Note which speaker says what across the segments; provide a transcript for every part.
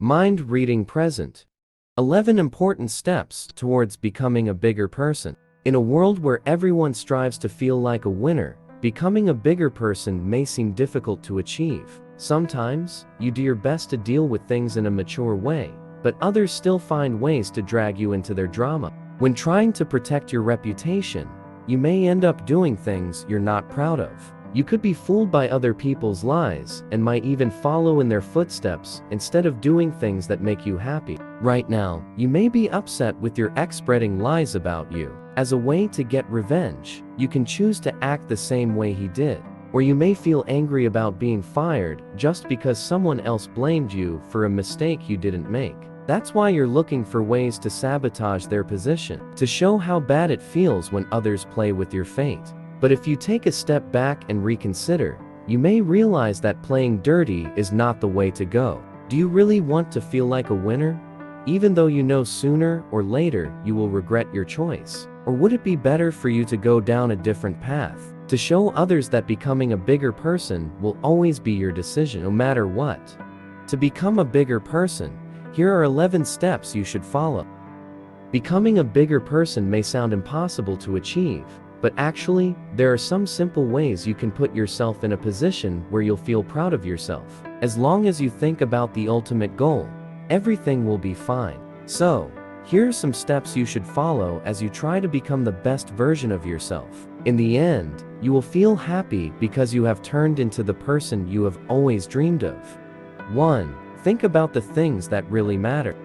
Speaker 1: Mind reading present. 11 important steps towards becoming a bigger person. In a world where everyone strives to feel like a winner, becoming a bigger person may seem difficult to achieve. Sometimes, you do your best to deal with things in a mature way, but others still find ways to drag you into their drama. When trying to protect your reputation, you may end up doing things you're not proud of. You could be fooled by other people's lies and might even follow in their footsteps instead of doing things that make you happy. Right now, you may be upset with your ex spreading lies about you. As a way to get revenge, you can choose to act the same way he did. Or you may feel angry about being fired just because someone else blamed you for a mistake you didn't make. That's why you're looking for ways to sabotage their position, to show how bad it feels when others play with your fate. But if you take a step back and reconsider, you may realize that playing dirty is not the way to go. Do you really want to feel like a winner, even though you know sooner or later you will regret your choice? Or would it be better for you to go down a different path, to show others that becoming a bigger person will always be your decision no matter what? To become a bigger person, here are 11 steps you should follow. Becoming a bigger person may sound impossible to achieve, but actually, there are some simple ways you can put yourself in a position where you'll feel proud of yourself. As long as you think about the ultimate goal, everything will be fine. So, here are some steps you should follow as you try to become the best version of yourself. In the end, you will feel happy because you have turned into the person you have always dreamed of. 1. Think about the things that really matter.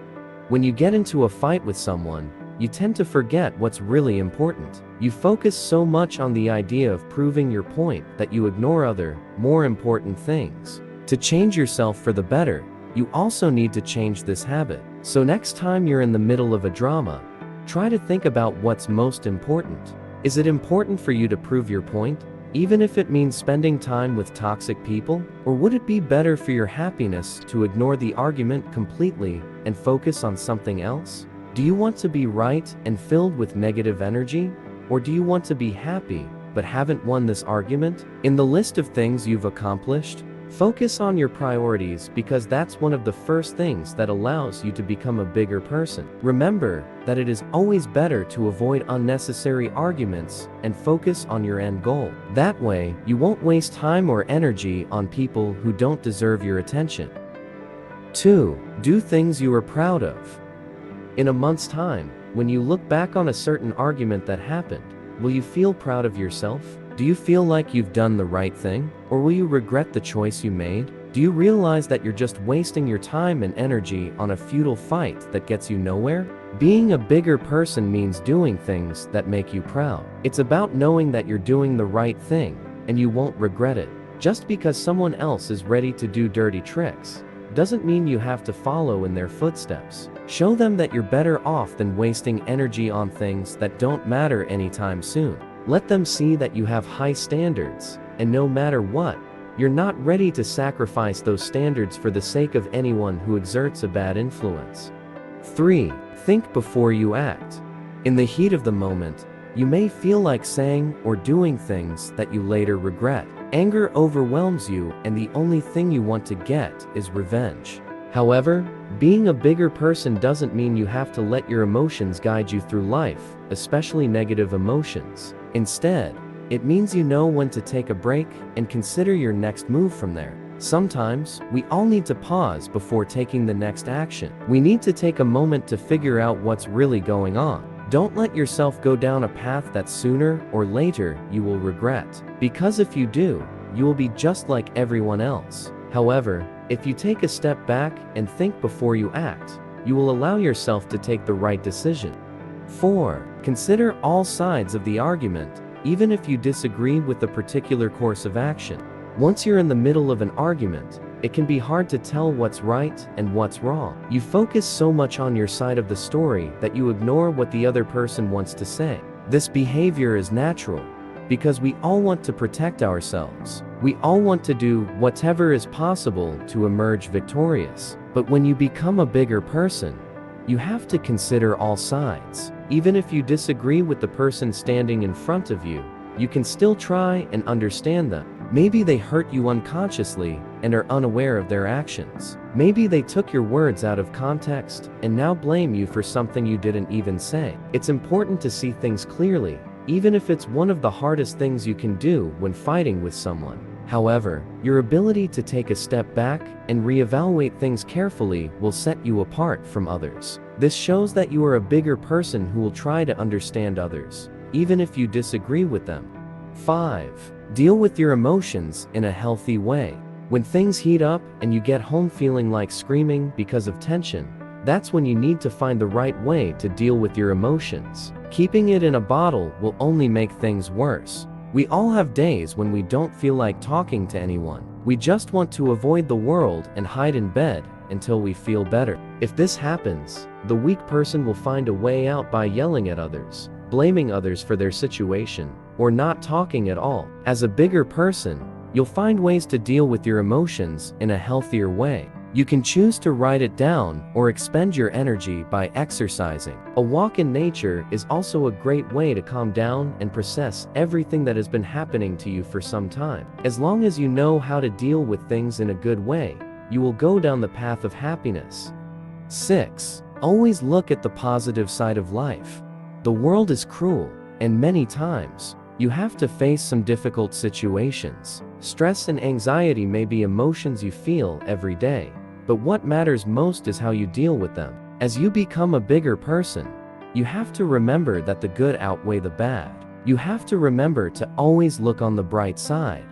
Speaker 1: When you get into a fight with someone, you tend to forget what's really important. You focus so much on the idea of proving your point that you ignore other, more important things. To change yourself for the better, you also need to change this habit. So next time you're in the middle of a drama, try to think about what's most important. Is it important for you to prove your point, even if it means spending time with toxic people? Or would it be better for your happiness to ignore the argument completely and focus on something else? Do you want to be right and filled with negative energy? Or do you want to be happy, but haven't won this argument? In the list of things you've accomplished, focus on your priorities because that's one of the first things that allows you to become a bigger person. Remember that it is always better to avoid unnecessary arguments and focus on your end goal. That way, you won't waste time or energy on people who don't deserve your attention. 2. Do things you are proud of. In a month's time, when you look back on a certain argument that happened, will you feel proud of yourself? Do you feel like you've done the right thing? Or will you regret the choice you made? Do you realize that you're just wasting your time and energy on a futile fight that gets you nowhere? Being a bigger person means doing things that make you proud. It's about knowing that you're doing the right thing, and you won't regret it. Just because someone else is ready to do dirty tricks, doesn't mean you have to follow in their footsteps. Show them that you're better off than wasting energy on things that don't matter anytime soon. Let them see that you have high standards, and no matter what, you're not ready to sacrifice those standards for the sake of anyone who exerts a bad influence. 3. Think before you act. In the heat of the moment, you may feel like saying or doing things that you later regret. Anger overwhelms you, and the only thing you want to get is revenge. However, being a bigger person doesn't mean you have to let your emotions guide you through life, especially negative emotions. Instead, it means you know when to take a break and consider your next move from there. Sometimes, we all need to pause before taking the next action. We need to take a moment to figure out what's really going on. Don't let yourself go down a path that sooner or later you will regret. Because if you do, you will be just like everyone else. However, if you take a step back and think before you act, you will allow yourself to take the right decision. 4. Consider all sides of the argument, even if you disagree with the particular course of action. Once you're in the middle of an argument, it can be hard to tell what's right and what's wrong. You focus so much on your side of the story that you ignore what the other person wants to say. This behavior is natural, because we all want to protect ourselves. We all want to do whatever is possible to emerge victorious. But when you become a bigger person, you have to consider all sides. Even if you disagree with the person standing in front of you, you can still try and understand them. Maybe they hurt you unconsciously and are unaware of their actions. Maybe they took your words out of context and now blame you for something you didn't even say. It's important to see things clearly, even if it's one of the hardest things you can do when fighting with someone. However, your ability to take a step back and reevaluate things carefully will set you apart from others. This shows that you are a bigger person who will try to understand others, even if you disagree with them. 5. Deal with your emotions in a healthy way. When things heat up and you get home feeling like screaming because of tension, that's when you need to find the right way to deal with your emotions. Keeping it in a bottle will only make things worse. We all have days when we don't feel like talking to anyone. We just want to avoid the world and hide in bed until we feel better. If this happens, the weak person will find a way out by yelling at others, blaming others for their situation, or not talking at all. As a bigger person, you'll find ways to deal with your emotions in a healthier way. You can choose to write it down or expend your energy by exercising. A walk in nature is also a great way to calm down and process everything that has been happening to you for some time. As long as you know how to deal with things in a good way, you will go down the path of happiness. 6. Always look at the positive side of life. The world is cruel, and many times, you have to face some difficult situations. Stress and anxiety may be emotions you feel every day, but what matters most is how you deal with them. As you become a bigger person, you have to remember that the good outweigh the bad. You have to remember to always look on the bright side,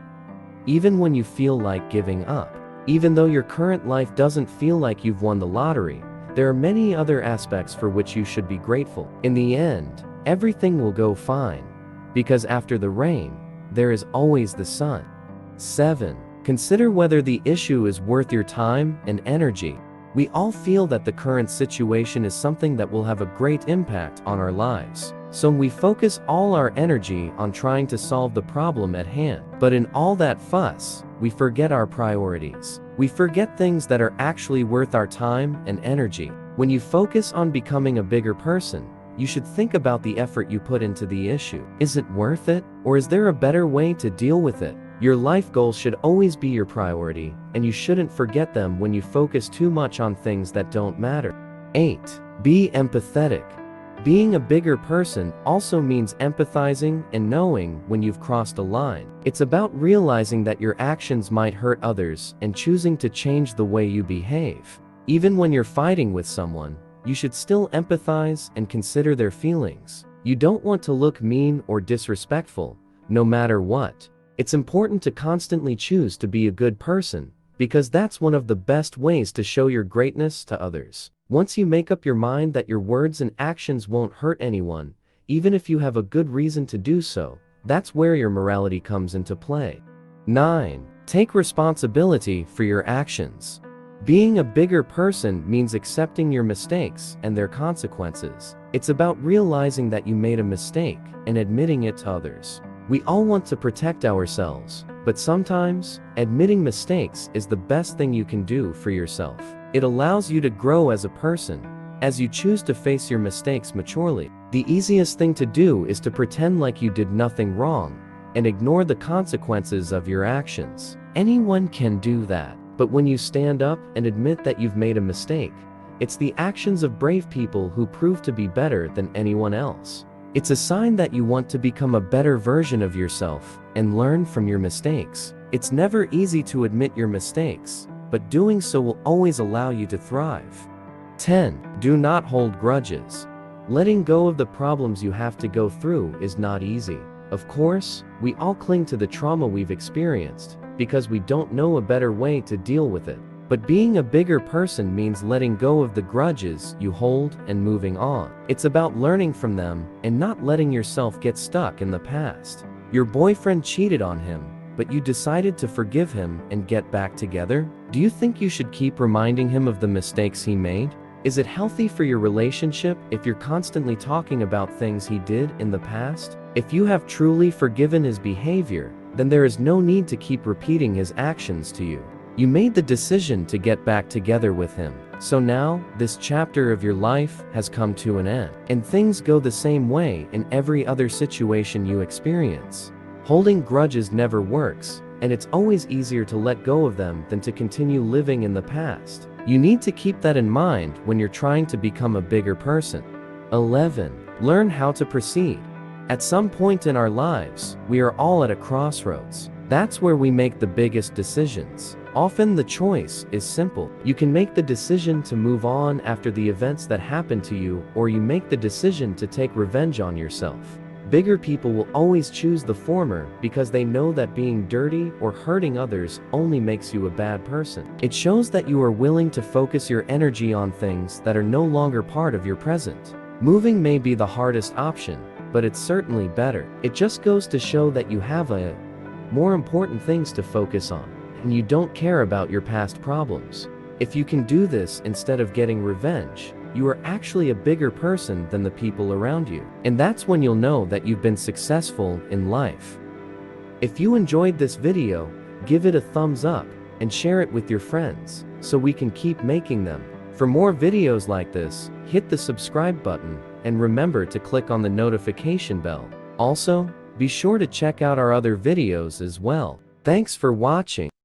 Speaker 1: even when you feel like giving up. Even though your current life doesn't feel like you've won the lottery, there are many other aspects for which you should be grateful. In the end, everything will go fine, because after the rain, there is always the sun. 7. Consider whether the issue is worth your time and energy. We all feel that the current situation is something that will have a great impact on our lives. So we focus all our energy on trying to solve the problem at hand. But in all that fuss, we forget our priorities. We forget things that are actually worth our time and energy. When you focus on becoming a bigger person, you should think about the effort you put into the issue. Is it worth it? Or is there a better way to deal with it? Your life goals should always be your priority, and you shouldn't forget them when you focus too much on things that don't matter. 8. Be empathetic. Being a bigger person also means empathizing and knowing when you've crossed a line. It's about realizing that your actions might hurt others and choosing to change the way you behave. Even when you're fighting with someone, you should still empathize and consider their feelings. You don't want to look mean or disrespectful, no matter what. It's important to constantly choose to be a good person, because that's one of the best ways to show your greatness to others. Once you make up your mind that your words and actions won't hurt anyone, even if you have a good reason to do so, that's where your morality comes into play. 9. Take responsibility for your actions. Being a bigger person means accepting your mistakes and their consequences. It's about realizing that you made a mistake and admitting it to others. We all want to protect ourselves, but sometimes, admitting mistakes is the best thing you can do for yourself. It allows you to grow as a person, as you choose to face your mistakes maturely. The easiest thing to do is to pretend like you did nothing wrong, and ignore the consequences of your actions. Anyone can do that, but when you stand up and admit that you've made a mistake, it's the actions of brave people who prove to be better than anyone else. It's a sign that you want to become a better version of yourself and learn from your mistakes. It's never easy to admit your mistakes, but doing so will always allow you to thrive. 10. Do not hold grudges. Letting go of the problems you have to go through is not easy. Of course, we all cling to the trauma we've experienced because we don't know a better way to deal with it. But being a bigger person means letting go of the grudges you hold and moving on. It's about learning from them and not letting yourself get stuck in the past. Your boyfriend cheated on him, but you decided to forgive him and get back together? Do you think you should keep reminding him of the mistakes he made? Is it healthy for your relationship if you're constantly talking about things he did in the past? If you have truly forgiven his behavior, then there is no need to keep repeating his actions to you. You made the decision to get back together with him. So now, this chapter of your life has come to an end. And things go the same way in every other situation you experience. Holding grudges never works, and it's always easier to let go of them than to continue living in the past. You need to keep that in mind when you're trying to become a bigger person. 11. Learn how to proceed. At some point in our lives, we are all at a crossroads. That's where we make the biggest decisions. Often the choice is simple. You can make the decision to move on after the events that happened to you, or you make the decision to take revenge on yourself. Bigger people will always choose the former because they know that being dirty or hurting others only makes you a bad person. It shows that you are willing to focus your energy on things that are no longer part of your present. Moving may be the hardest option, but it's certainly better. It just goes to show that you have more important things to focus on, and you don't care about your past problems. If you can do this instead of getting revenge, you are actually a bigger person than the people around you. And that's when you'll know that you've been successful in life. If you enjoyed this video, give it a thumbs up and share it with your friends so we can keep making them. For more videos like this, hit the subscribe button and remember to click on the notification bell. Also, be sure to check out our other videos as well. Thanks for watching.